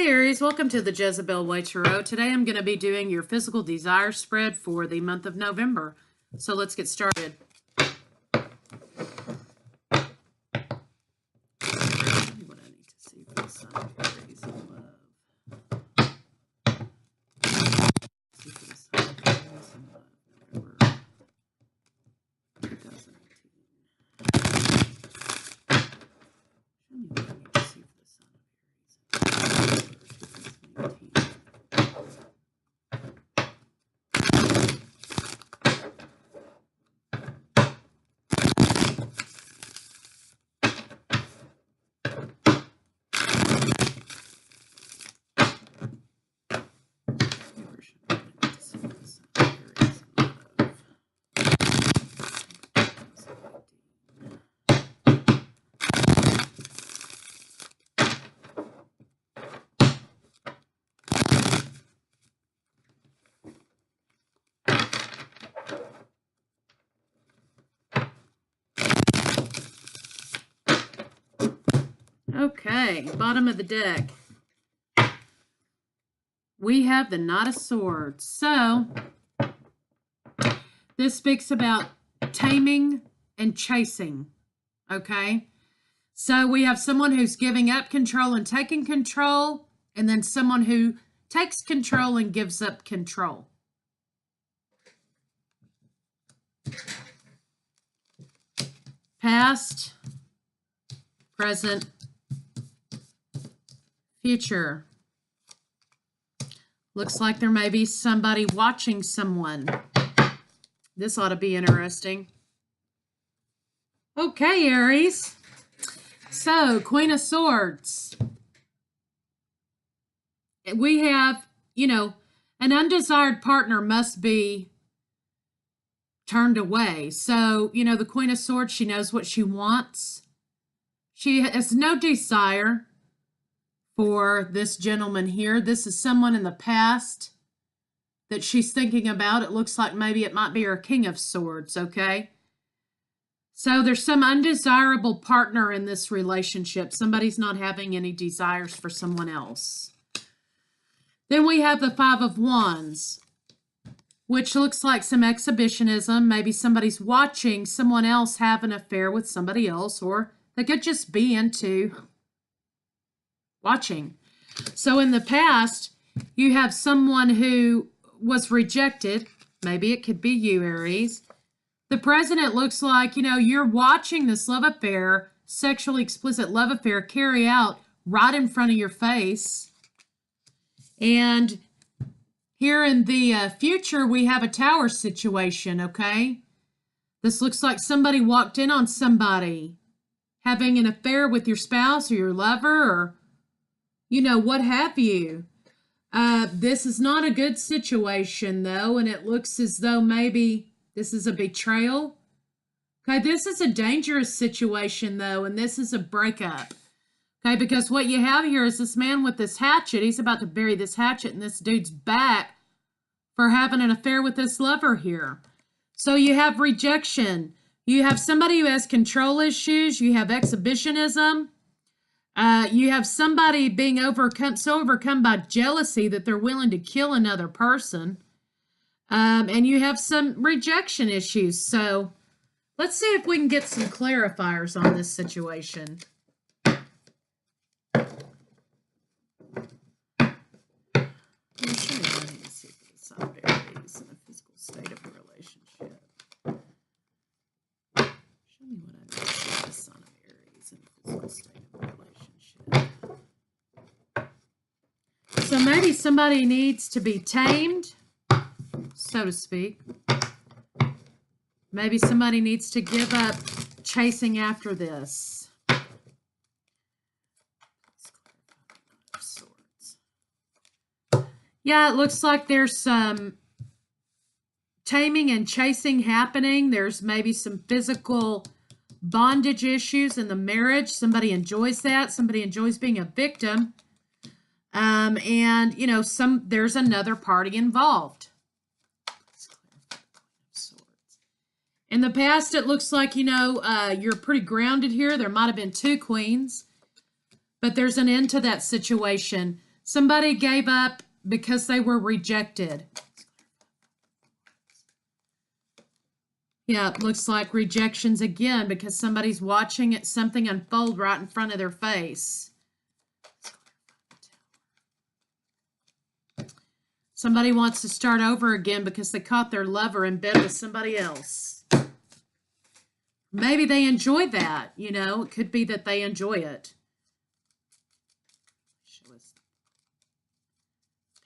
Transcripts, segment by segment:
Hi Aries, welcome to the Jezebel Way Tarot. Today I'm going to be doing your physical desire spread for the month of November. So let's get started. What I need to see for the sign of Aries in love. See for the sign of Aries in love, November 2018. Show me what I need to see for the sign of Aries in November 2018. Okay, bottom of the deck. We have the Knight of Swords. So, this speaks about taming and chasing. Okay? So, we have someone who's giving up control and taking control, and then someone who takes control and gives up control. Past, present, future. Looks like there may be somebody watching someone. This ought to be interesting. Okay, Aries. So, Queen of Swords. We have, an undesired partner must be turned away. So, the Queen of Swords, she knows what she wants. She has no desire for this gentleman here. This is someone in the past that she's thinking about. It looks like maybe it might be her King of Swords, okay? So there's some undesirable partner in this relationship. Somebody's not having any desires for someone else. Then we have the Five of Wands, which looks like some exhibitionism. Maybe somebody's watching someone else have an affair with somebody else, or they could just be into watching. So in the past, you have someone who was rejected. Maybe it could be you, Aries. The present, it looks like, you're watching this love affair, sexually explicit love affair, carry out right in front of your face. And here in the future, we have a tower situation, okay? This looks like somebody walked in on somebody having an affair with your spouse or your lover, or what have you. This is not a good situation, though, and it looks as though maybe this is a betrayal. Okay, this is a dangerous situation, though, and this is a breakup. Okay, because what you have here is this man with this hatchet. He's about to bury this hatchet in this dude's back for having an affair with this lover here. So you have rejection. You have somebody who has control issues. You have exhibitionism. You have somebody being so overcome by jealousy that they're willing to kill another person. And you have some rejection issues. So let's see if we can get some clarifiers on this situation. Let me show you what I need to see for the sign of Aries and the physical state of the relationship. Show me what I need to see for the sign of Aries and the physical state of the relationship. So maybe somebody needs to be tamed, so to speak. Maybe somebody needs to give up chasing after this. Yeah, it looks like there's some taming and chasing happening. There's maybe some physical bondage issues in the marriage. Somebody enjoys that. Somebody enjoys being a victim. And, there's another party involved. In the past, it looks like, you're pretty grounded here. There might have been two queens, but there's an end to that situation. Somebody gave up because they were rejected. Yeah, it looks like rejections again because somebody's watching something unfold right in front of their face. Somebody wants to start over again because they caught their lover in bed with somebody else. Maybe they enjoy that, you know. It could be that they enjoy it. Show us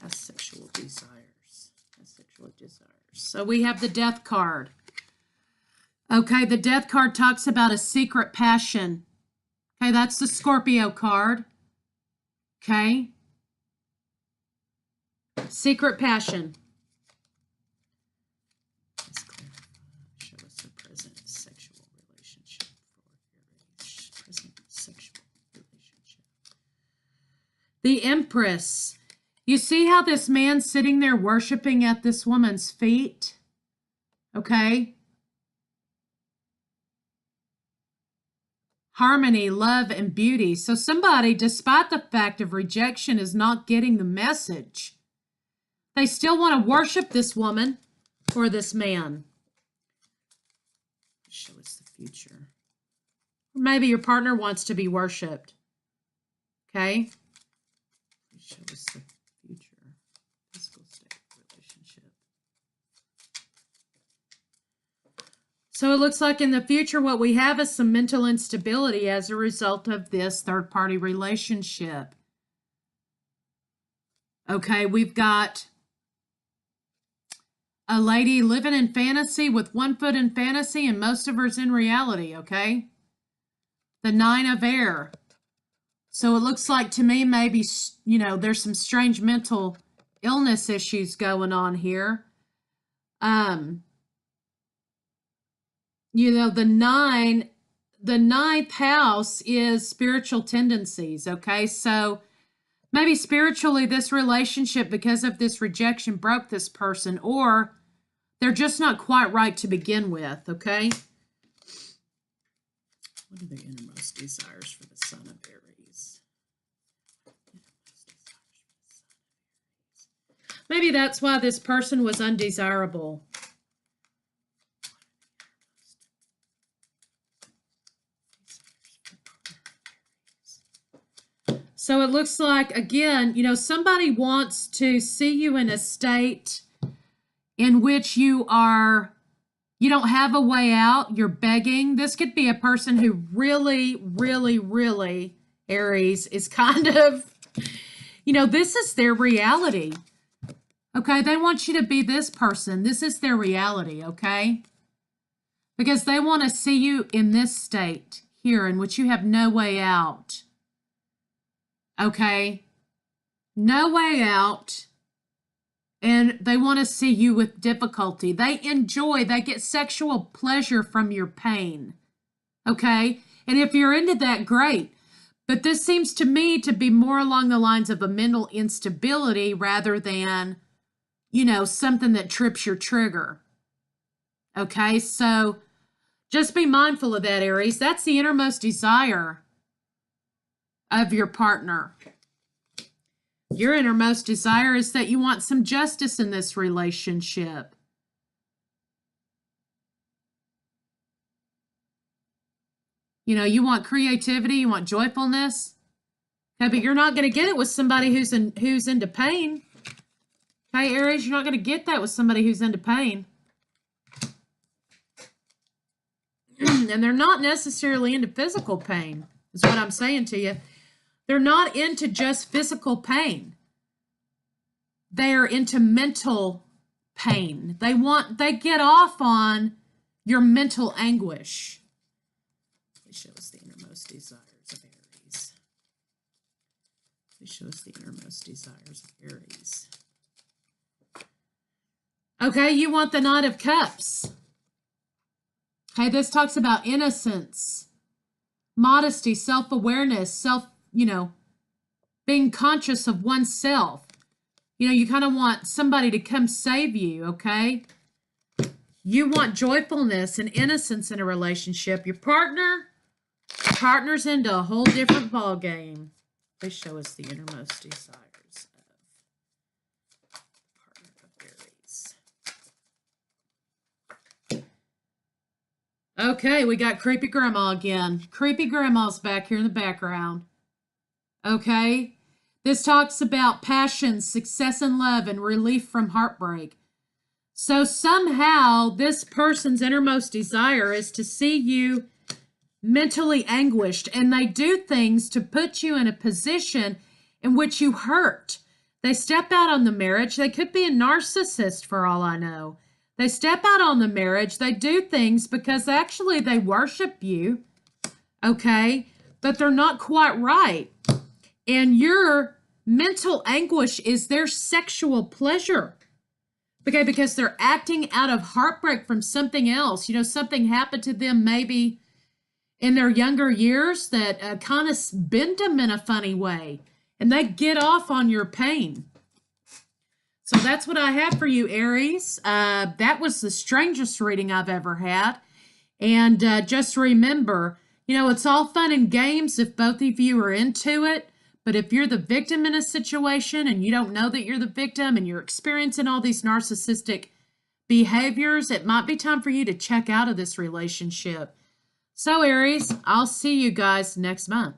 past sexual desires. Past sexual desires. So we have the Death card. Okay, the Death card talks about a secret passion. Okay, that's the Scorpio card. Okay. Secret passion. Let's clarify. Show us the present sexual relationship for Aries. Present sexual relationship. The Empress. You see how this man's sitting there worshiping at this woman's feet? Okay. Harmony, love, and beauty. So somebody, despite the fact of rejection, is not getting the message. They still want to worship this woman or this man. Show us the future. Or maybe your partner wants to be worshipped. Okay? Show us the future. Physical state of relationship. So it looks like in the future what we have is some mental instability as a result of this third-party relationship. Okay, we've got a lady living in fantasy with one foot in fantasy and most of her's in reality, okay? The Nine of Air. So it looks like to me maybe, you know, there's some strange mental illness issues going on here. You know, the ninth house is spiritual tendencies, okay? So maybe spiritually this relationship, because of this rejection, broke this person, or they're just not quite right to begin with, okay? What are the innermost desires for the Son of Aries? Maybe that's why this person was undesirable. So it looks like, again, you know, somebody wants to see you in a state in which you don't have a way out, you're begging. This could be a person who really, really, really, Aries, is kind of, you know, this is their reality. Okay, they want you to be this person. This is their reality, okay? Because they want to see you in this state here in which you have no way out. Okay? No way out. And they want to see you with difficulty. They get sexual pleasure from your pain. Okay? And if you're into that, great. But this seems to me to be more along the lines of a mental instability rather than, you know, something that trips your trigger. Okay? So just be mindful of that, Aries. That's the innermost desire of your partner. Your innermost desire is that you want some justice in this relationship. You know, you want creativity, you want joyfulness. Okay, but you're not going to get it with somebody who's into pain. Okay, Aries, you're not going to get that with somebody who's into pain. And they're not necessarily into physical pain, is what I'm saying to you. They're not into just physical pain. They are into mental pain. They get off on your mental anguish. It shows the innermost desires of Aries. It shows the innermost desires of Aries. Okay, you want the Knight of Cups. Okay, this talks about innocence, modesty, self-awareness, being conscious of oneself. You know, you kind of want somebody to come save you, okay? You want joyfulness and innocence in a relationship. Your partner's into a whole different ball game. They show us the innermost desires of the partner of Aries. Okay, we got creepy grandma again. Creepy grandma's back here in the background. Okay, this talks about passion, success in love, and relief from heartbreak. So somehow this person's innermost desire is to see you mentally anguished, and they do things to put you in a position in which you hurt. They step out on the marriage. They could be a narcissist for all I know. They step out on the marriage. They do things because actually they worship you, okay? But they're not quite right. And your mental anguish is their sexual pleasure. Okay, because they're acting out of heartbreak from something else. You know, something happened to them maybe in their younger years that kind of bent them in a funny way. And they get off on your pain. So that's what I have for you, Aries. That was the strangest reading I've ever had. And just remember, you know, it's all fun and games if both of you are into it. But if you're the victim in a situation and you don't know that you're the victim and you're experiencing all these narcissistic behaviors, it might be time for you to check out of this relationship. So, Aries, I'll see you guys next month.